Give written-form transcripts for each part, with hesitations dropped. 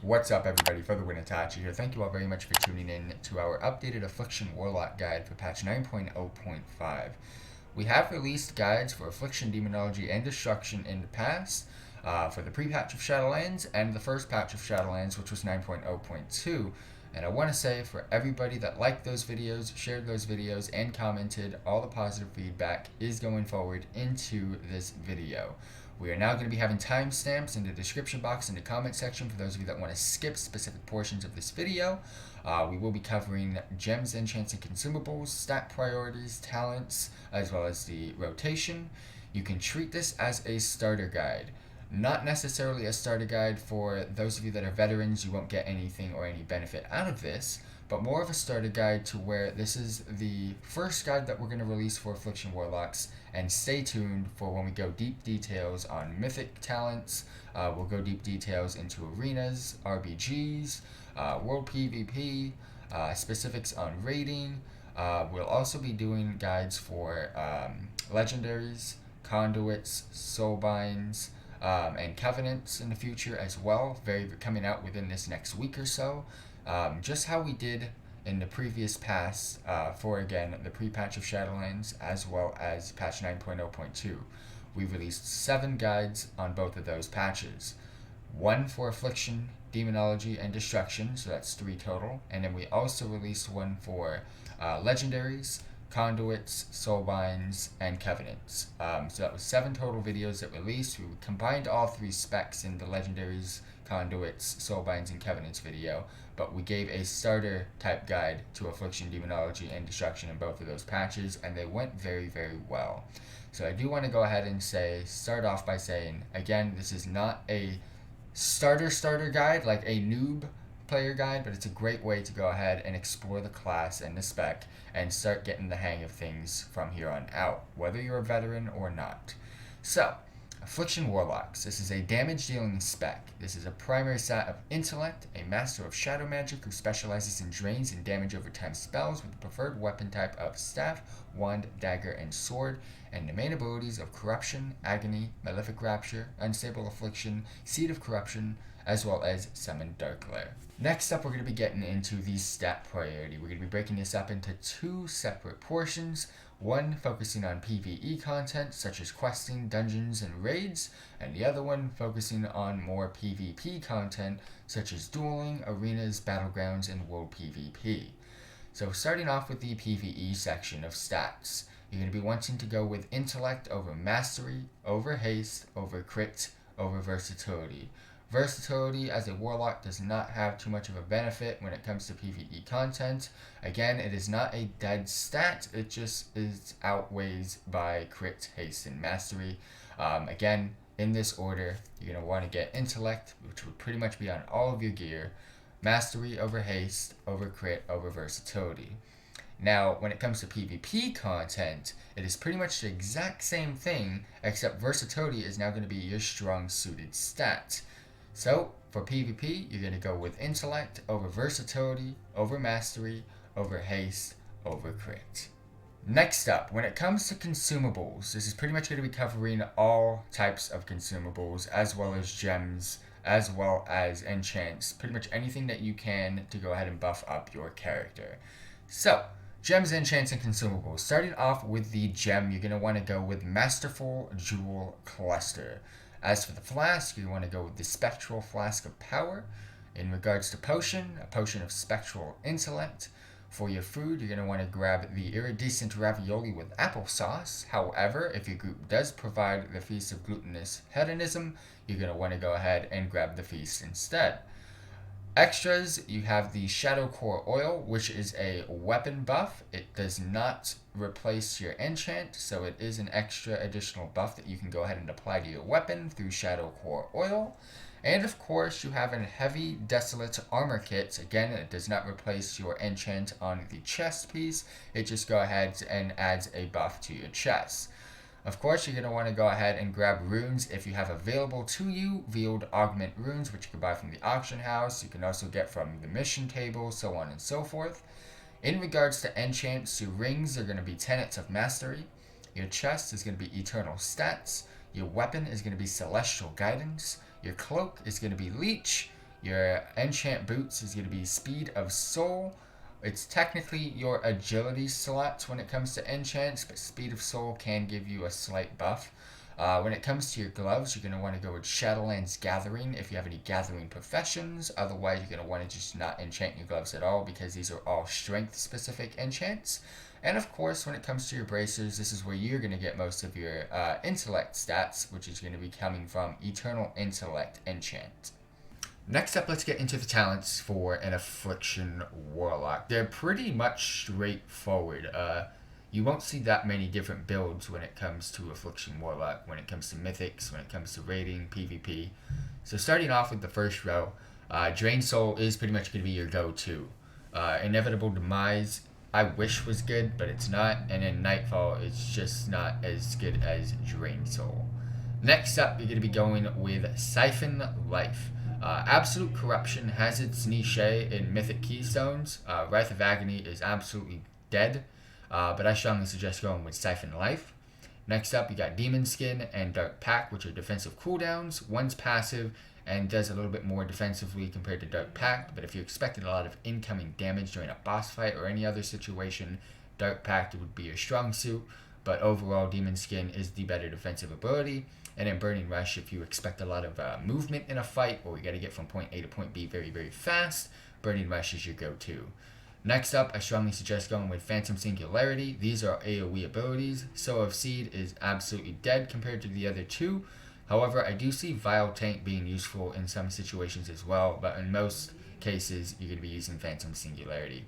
What's up, everybody? FTWitachi here. Thank you all very much for tuning in to our updated Affliction Warlock guide for patch 9.0.5. We have released guides for Affliction, Demonology, and Destruction in the past for the pre-patch of Shadowlands and the first patch of Shadowlands, which was 9.0.2. And I want to say for everybody that liked those videos, shared those videos, and commented, all the positive feedback is going forward into this video. We are now going to be having timestamps in the description box in the comment section for those of you that want to skip specific portions of this video. We will be covering gems, enchants, and consumables, stat priorities, talents, as well as the rotation. You can treat this as a starter guide. Not necessarily a starter guide for those of you that are veterans. You won't get anything or any benefit out of this, but more of a starter guide to where this is the first guide that we're going to release for Affliction Warlocks, and stay tuned for when we go deep details on mythic talents. We'll go deep details into arenas, RBGs, world PvP, specifics on raiding. We'll also be doing guides for legendaries, conduits, soulbinds, and covenants in the future as well, coming out within this next week or so. Just how we did in the previous pass for, again, the pre-patch of Shadowlands as well as patch 9.0.2. We released 7 guides on both of those patches. 1 for Affliction, Demonology, and Destruction, so that's 3 total. And then we also released 1 for legendaries, conduits, soulbinds, and covenants. So that was 7 total videos that released. We combined all 3 specs in the legendaries, conduits, soulbinds, and covenants video, but we gave a starter type guide to Affliction, Demonology, and Destruction in both of those patches, and they went very, very well. So I do want to go ahead and start off by saying, again, this is not a starter guide, like a noob player guide, but it's a great way to go ahead and explore the class and the spec and start getting the hang of things from here on out, whether you're a veteran or not. So, Affliction Warlocks. This is a damage dealing spec. This is a primary stat of intellect, a master of shadow magic who specializes in drains and damage over time spells with the preferred weapon type of staff, wand, dagger, and sword, and the main abilities of corruption, agony, malefic rapture, unstable affliction, seed of corruption, as well as summon dark glare. Next up, we're going to be getting into the stat priority. We're going to be breaking this up into 2 separate portions. One focusing on PvE content such as questing, dungeons, and raids, and the other one focusing on more PvP content such as dueling, arenas, battlegrounds, and world PvP. So starting off with the PvE section of stats, you're going to be wanting to go with intellect over mastery, over haste, over crit, over versatility. Versatility as a warlock does not have too much of a benefit when it comes to PvE content. Again, it is not a dead stat, it just is outweighs by crit, haste, and mastery. Again, in this order, you're going to want to get intellect, which would pretty much be on all of your gear, mastery over haste, over crit, over versatility. Now, when it comes to PvP content, it is pretty much the exact same thing, except versatility is now going to be your strong suited stat. So, for PvP, you're going to go with intellect over versatility, over mastery, over haste, over crit. Next up, when it comes to consumables, this is pretty much going to be covering all types of consumables, as well as gems, as well as enchants, pretty much anything that you can to go ahead and buff up your character. So, gems, enchants, and consumables. Starting off with the gem, you're going to want to go with Masterful Jewel Cluster. As for the flask, you want to go with the Spectral Flask of Power. In regards to potion, a potion of Spectral Intellect. For your food, you're going to want to grab the Iridescent Ravioli with applesauce. However, if your group does provide the Feast of Glutinous Hedonism, you're going to want to go ahead and grab the feast instead. Extras, you have the Shadow Core Oil, which is a weapon buff. It does not replace your enchant, so it is an extra additional buff that you can go ahead and apply to your weapon through Shadow Core Oil. And of course, you have a Heavy Desolate Armor Kit. Again, it does not replace your enchant on the chest piece. It just goes ahead and adds a buff to your chest. Of course, you're going to want to go ahead and grab runes if you have available to you. Veiled Augment runes, which you can buy from the auction house. You can also get from the mission table, so on and so forth. In regards to enchants, your rings are going to be Tenets of Mastery. Your chest is going to be Eternal Stats. Your weapon is going to be Celestial Guidance. Your cloak is going to be Leech. Your enchant boots is going to be Speed of Soul. It's technically your agility slots when it comes to enchants, but Speed of Soul can give you a slight buff. When it comes to your gloves, you're going to want to go with Shadowlands Gathering if you have any Gathering professions. Otherwise, you're going to want to just not enchant your gloves at all because these are all strength-specific enchants. And of course, when it comes to your bracers, this is where you're going to get most of your intellect stats, which is going to be coming from Eternal Intellect enchant. Next up, let's get into the talents for an Affliction Warlock. They're pretty much straightforward. You won't see that many different builds when it comes to Affliction Warlock, when it comes to Mythics, when it comes to raiding, PvP. So starting off with the first row, Drain Soul is pretty much going to be your go-to. Inevitable Demise, I wish was good, but it's not. And then Nightfall is just not as good as Drain Soul. Next up, you're going to be going with Siphon Life. Absolute Corruption has its niche in Mythic Keystones. Wrath of Agony is absolutely dead, but I strongly suggest going with Siphon Life. Next up, you got Demon Skin and Dark Pact, which are defensive cooldowns. One's passive and does a little bit more defensively compared to Dark Pact, but if you're expecting a lot of incoming damage during a boss fight or any other situation, Dark Pact would be your strong suit, but overall Demon Skin is the better defensive ability. And then Burning Rush, if you expect a lot of movement in a fight, or you got to get from point A to point B very, very fast, Burning Rush is your go-to. Next up, I strongly suggest going with Phantom Singularity. These are AoE abilities. Sow of Seed is absolutely dead compared to the other two. However, I do see Vile Taint being useful in some situations as well, but in most cases, you're going to be using Phantom Singularity.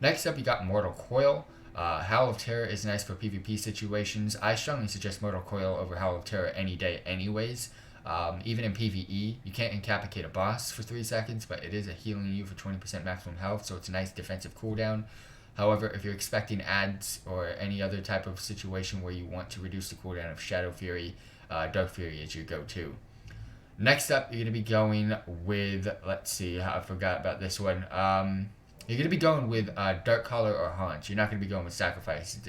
Next up, you got Mortal Coil. Howl of Terror is nice for PvP situations. I strongly suggest Mortal Coil over Howl of Terror any day anyways. Even in PvE, you can't incapacitate a boss for 3 seconds, but it is a healing you for 20% maximum health, so it's a nice defensive cooldown. However, if you're expecting adds or any other type of situation where you want to reduce the cooldown of Shadow Fury, Dark Fury is your go-to. Next up, you're going to be going with, let's see, I forgot about this one. You're going to be going with Dark Collar or Haunt. You're not going to be going with Sacrifice.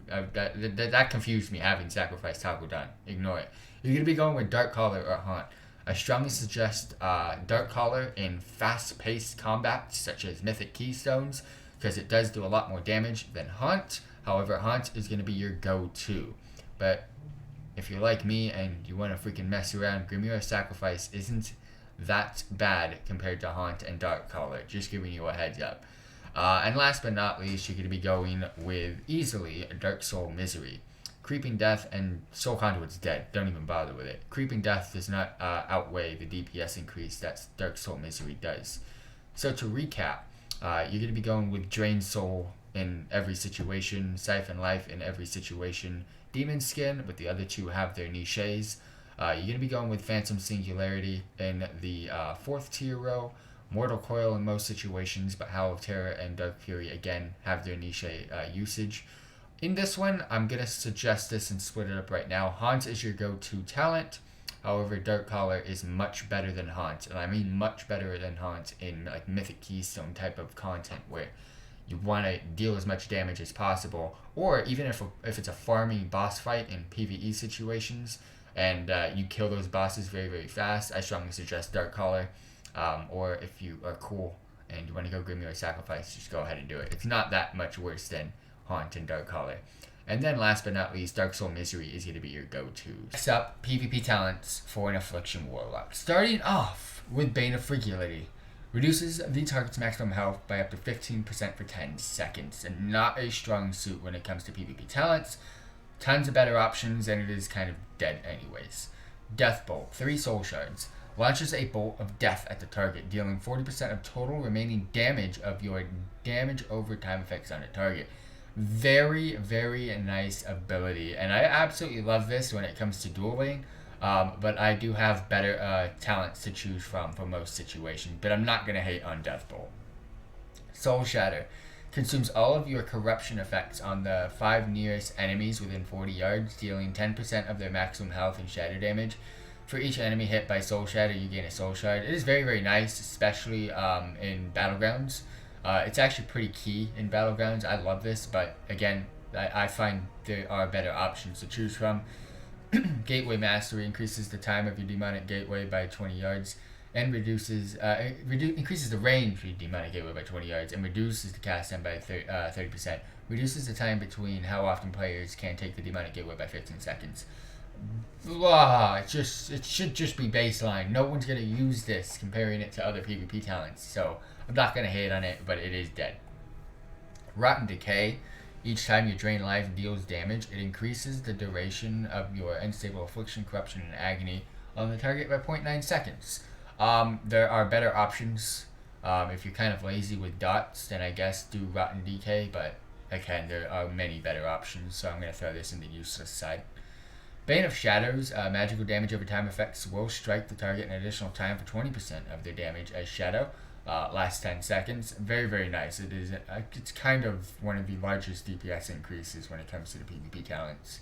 That confused me, having Sacrifice toggled on. Ignore it. You're going to be going with Dark Collar or Haunt. I strongly suggest Dark Collar in fast-paced combat, such as Mythic Keystones, because it does do a lot more damage than Haunt. However, Haunt is going to be your go-to. But if you're like me and you want to freaking mess around, Grimoire Sacrifice isn't that bad compared to Haunt and Dark Collar, just giving you a heads up. And last but not least, you're going to be going with easily Dark Soul Misery. Creeping Death and Soul Conduit's dead, don't even bother with it. Creeping Death does not outweigh the DPS increase that Dark Soul Misery does. So to recap, you're going to be going with Drain Soul in every situation, Siphon Life in every situation, Demon Skin, but the other two have their niches. You're going to be going with Phantom Singularity in the 4th tier row, Mortal Coil in most situations, but Howl of Terror and Dark Fury again have their niche usage. In this one, I'm going to suggest this and split it up right now. Haunt is your go-to talent. However, Dark Collar is much better than Haunt, and I mean much better than Haunt in like Mythic Keystone type of content where you want to deal as much damage as possible, or even if it's a farming boss fight in PvE situations, and you kill those bosses very, very fast, I strongly suggest Dark Collar. Or if you are cool and you want to go Grimoire Sacrifice, just go ahead and do it. It's not that much worse than Haunt and Dark Collar. And then last but not least, Dark Soul Misery is going to be your go-to. Next up, PvP talents for an Affliction Warlock. Starting off with Bane of Fragility. Reduces the target's maximum health by up to 15% for 10 seconds. And not a strong suit when it comes to PvP talents. Tons of better options, and it is kind of dead anyways. Death Bolt, 3 soul shards. Launches a bolt of death at the target, dealing 40% of total remaining damage of your damage over time effects on a target. Very, very nice ability, and I absolutely love this when it comes to dueling, but I do have better talents to choose from for most situations, but I'm not going to hate on Death Bolt. Soul Shatter. Consumes all of your corruption effects on the 5 nearest enemies within 40 yards, dealing 10% of their maximum health and shatter damage. For each enemy hit by Soul Shatter, you gain a Soul Shard. It is very, very nice, especially in Battlegrounds. It's actually pretty key in Battlegrounds. I love this, but again, I find there are better options to choose from. Gateway Mastery increases the time of your demonic gateway by 20 yards. and increases the range for demonic gateway by 20 yards, and reduces the cast time by 30%. Reduces the time between how often players can take the demonic gateway by 15 seconds. Blah, it should just be baseline. No one's gonna use this comparing it to other PvP talents, so I'm not gonna hate on it, but it is dead. Rotten Decay. Each time you drain life and deals damage, it increases the duration of your unstable affliction, corruption, and agony on the target by 0.9 seconds. There are better options. If you're kind of lazy with dots, then I guess do Rotten Decay, but again, there are many better options, so I'm going to throw this in the useless side. Bane of Shadows. Magical damage over time effects will strike the target an additional time for 20% of their damage as shadow. Last 10 seconds. Very, very nice. It's kind of one of the largest DPS increases when it comes to the PvP talents.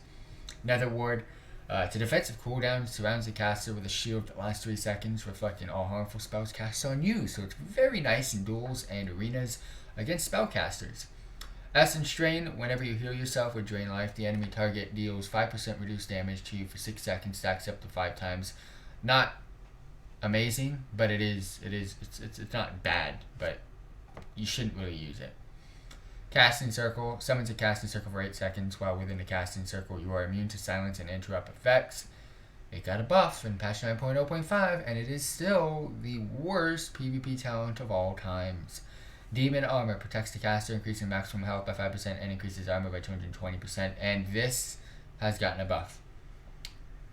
Nether Ward. It's a defensive cooldown, surrounds the caster with a shield that lasts 3 seconds, reflecting all harmful spells cast on you. So it's very nice in duels and arenas against spellcasters. Essence Drain. Whenever you heal yourself with Drain Life, the enemy target deals 5% reduced damage to you for 6 seconds, stacks up to 5 times. Not amazing, but it's not bad, but you shouldn't really use it. Casting Circle. Summons a casting circle for 8 seconds. While within the casting circle, you are immune to silence and interrupt effects. It got a buff in patch 9.0.5, and it is still the worst PvP talent of all times. Demon Armor. Protects the caster, increasing maximum health by 5% and increases armor by 220%, and this has gotten a buff.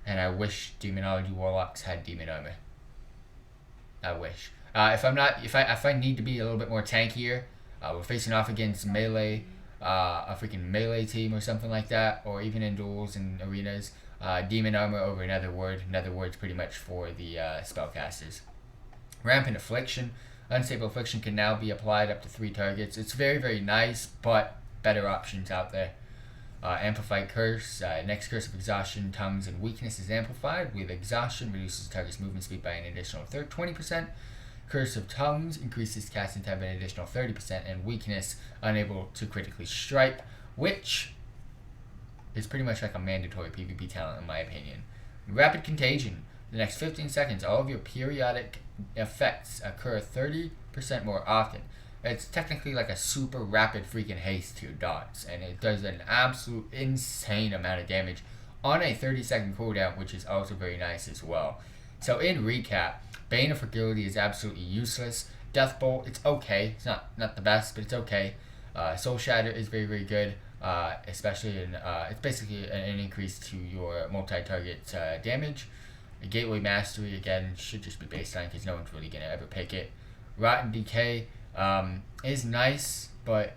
And I wish Demonology Warlocks had Demon Armor. I wish. If I need to be a little bit more tankier, we're facing off against melee, a freaking melee team or something like that, or even in duels and arenas, Demon Armor over Nether Ward. Nether Ward's pretty much for the spellcasters. Rampant Affliction. Unstable Affliction can now be applied up to 3 targets. It's very, very nice, but better options out there. Amplified Curse. Next Curse of Exhaustion, Tongues, and Weakness is amplified. With Exhaustion, reduces the target's movement speed by an additional 20%. Curse of Tongues increases casting time by an additional 30%. And Weakness, unable to critically strike, which is pretty much like a mandatory PvP talent in my opinion. Rapid Contagion. The next 15 seconds, all of your periodic effects occur 30% more often. It's technically like a super rapid freaking haste to your dots, and it does an absolute insane amount of damage on a 30-second cooldown, which is also very nice as well. So in recap, Bane of Fragility is absolutely useless. Death Bolt, it's okay. It's not the best, but it's okay. Soul Shatter is very, very good, especially in it's basically an increase to your multi-target damage. Gateway Mastery, again, should just be baseline because no one's really going to ever pick it. Rotten Decay is nice, but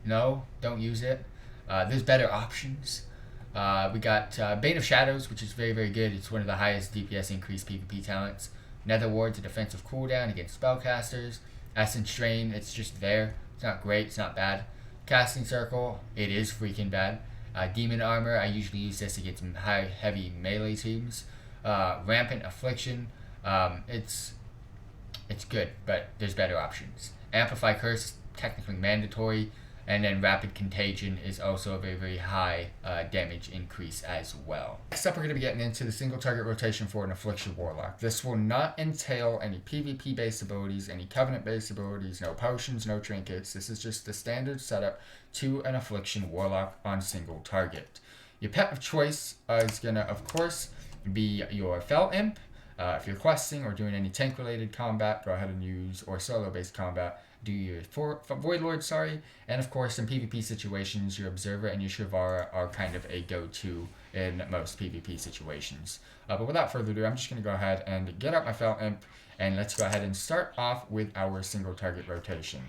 no, don't use it. There's better options. We got Bane of Shadows, which is very, very good. It's one of the highest DPS increased PvP talents. Nether Ward's a defensive cooldown against spellcasters. Essence Drain, it's just there. It's not great, it's not bad. Casting Circle, it is freaking bad. Demon Armor, I usually use this against heavy melee teams. Rampant Affliction, it's good, but there's better options. Amplify Curse, technically mandatory, and then Rapid Contagion is also a very, very high damage increase as well. Next up, we're going to be getting into the single target rotation for an Affliction Warlock. This will not entail any PvP based abilities, any Covenant based abilities, no potions, no trinkets. This is just the standard setup to an Affliction Warlock on single target. Your pet of choice is going to, of course, be your Fel Imp. If you're questing or doing any tank related combat, go ahead and use, or solo based combat, do your Void Lord, and of course in PvP situations, your Observer and your Shivara are kind of a go-to in most PvP situations. But without further ado, I'm just going to go ahead and get out my Fel Imp, and let's go ahead and start off with our single target rotation.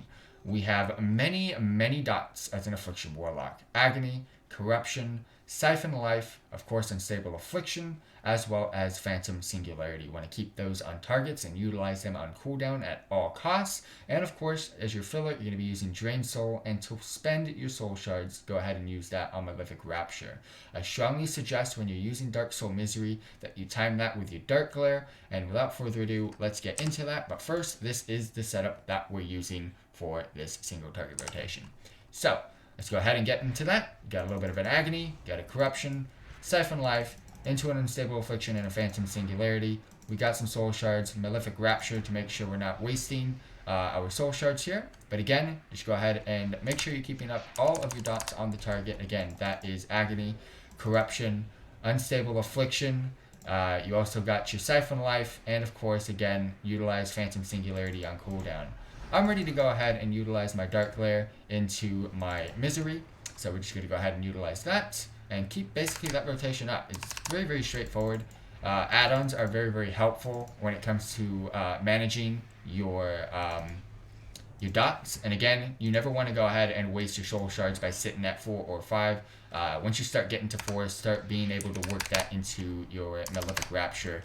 We have many, many dots as an Affliction Warlock. Agony, Corruption, Siphon Life, of course Unstable Affliction, as well as Phantom Singularity. You want to keep those on targets and utilize them on cooldown at all costs. And of course, as your filler, you're going to be using Drain Soul, and to spend your Soul Shards, go ahead and use that on Malefic Rapture. I strongly suggest when you're using Dark Soul Misery that you time that with your Dark Glare, and without further ado, let's get into that. But first, this is the setup that we're using for this single target rotation. So, let's go ahead and get into that. You got a little bit of an Agony, got a Corruption, Siphon Life, into an Unstable Affliction and a Phantom Singularity. we got some soul shards, Malefic Rapture to make sure we're not wasting our soul shards here. But again, just go ahead and make sure you're keeping up all of your dots on the target. Again, that is Agony, Corruption, Unstable Affliction. You also got your Siphon Life, and of course, again, utilize Phantom Singularity on cooldown. I'm ready to go ahead and utilize my Dark Glare into my Misery. So we're just going to go ahead and utilize that and keep basically that rotation up. It's very, very straightforward. Add-ons are very, very helpful when it comes to managing your dots. And again, you never want to go ahead and waste your soul shards by sitting at 4 or 5. Once you start getting to 4, start being able to work that into your Malefic Rapture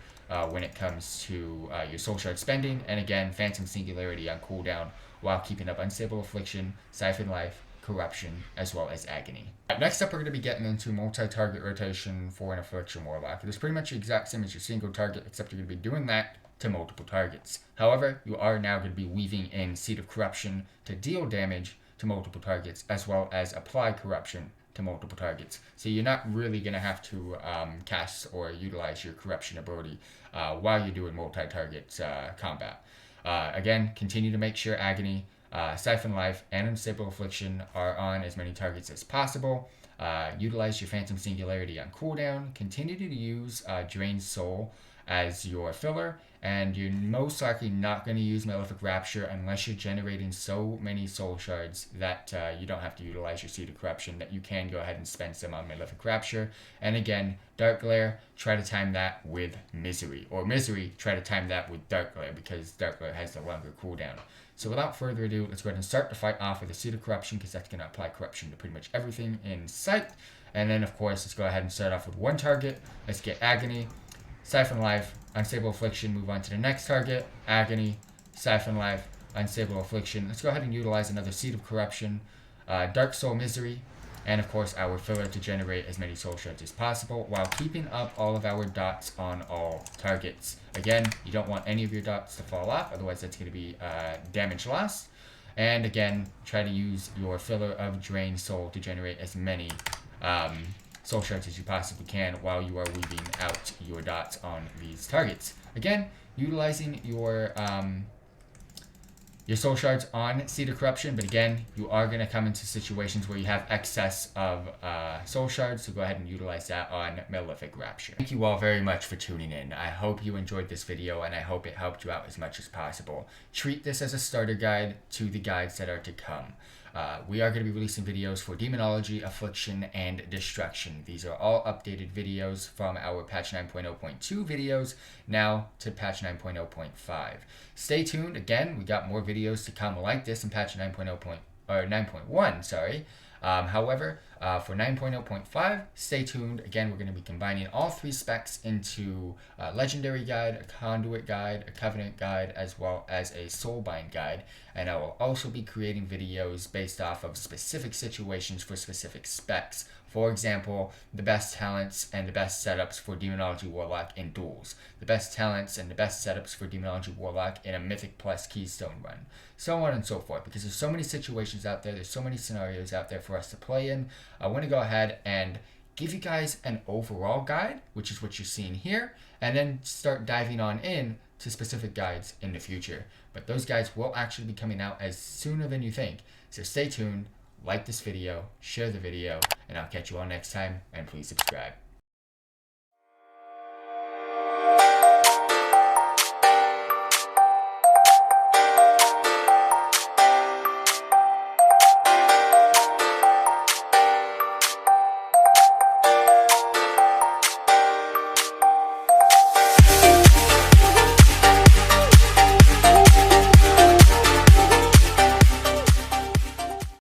when it comes to your soul shard spending. And again, Phantom Singularity on cooldown while keeping up Unstable Affliction, Siphon Life, Corruption, as well as Agony. Next up, we're going to be getting into multi-target rotation for an Affliction Warlock. It is pretty much the exact same as your single target, except you're going to be doing that to multiple targets. However, you are now going to be weaving in Seed of Corruption to deal damage to multiple targets, as well as apply Corruption to multiple targets. So you're not really going to have to cast or utilize your Corruption ability while you're doing multi-target combat. Again, continue to make sure Agony, Siphon Life, and Unstable Affliction are on as many targets as possible. Utilize your Phantom Singularity on cooldown. Continue to use Drained Soul as your filler, and you're most likely not going to use Malefic Rapture unless you're generating so many soul shards that you don't have to utilize your Seed of Corruption, that you can go ahead and spend some on Malefic Rapture. And again, Dark Glare, try to time that with Misery, or Misery, try to time that with Dark Glare, because Dark Glare has the longer cooldown. So without further ado, let's go ahead and start the fight off with the Seed of Corruption, because that's going to apply Corruption to pretty much everything in sight. And then, of course, let's go ahead and start off with one target. Let's get Agony, Siphon Life, Unstable Affliction, move on to the next target, Agony, Siphon Life, Unstable Affliction. Let's go ahead and utilize another Seed of Corruption, Dark Soul Misery, and of course our filler to generate as many soul shards as possible while keeping up all of our dots on all targets. Again, you don't want any of your dots to fall off, otherwise that's going to be damage loss. And again, try to use your filler of Drained Soul to generate as many soul shards as you possibly can while you are weaving out your dots on these targets. Again, utilizing your soul shards on Seed of Corruption, but again, you are going to come into situations where you have excess of soul shards, so go ahead and utilize that on Malefic Rapture. Thank you all very much for tuning in. I hope you enjoyed this video, and I hope it helped you out as much as possible. Treat this as a starter guide to the guides that are to come. We are going to be releasing videos for Demonology, Affliction, and Destruction. These are all updated videos from our patch 9.0.2 videos now to patch 9.0.5. Stay tuned. Again, we got more videos to come like this in patch 9.1, sorry. However, for 9.0.5, stay tuned. Again, we're going to be combining all 3 specs into a Legendary Guide, a Conduit Guide, a Covenant Guide, as well as a Soulbind Guide. And I will also be creating videos based off of specific situations for specific specs. For example, the best talents and the best setups for Demonology Warlock in duels. The best talents and the best setups for Demonology Warlock in a Mythic plus Keystone run. So on and so forth, because there's so many situations out there, there's so many scenarios out there for us to play in. I want to go ahead and give you guys an overall guide, which is what you're seeing here, and then start diving on in to specific guides in the future. But those guides will actually be coming out as sooner than you think. So stay tuned, like this video, share the video, and I'll catch you all next time, and please subscribe.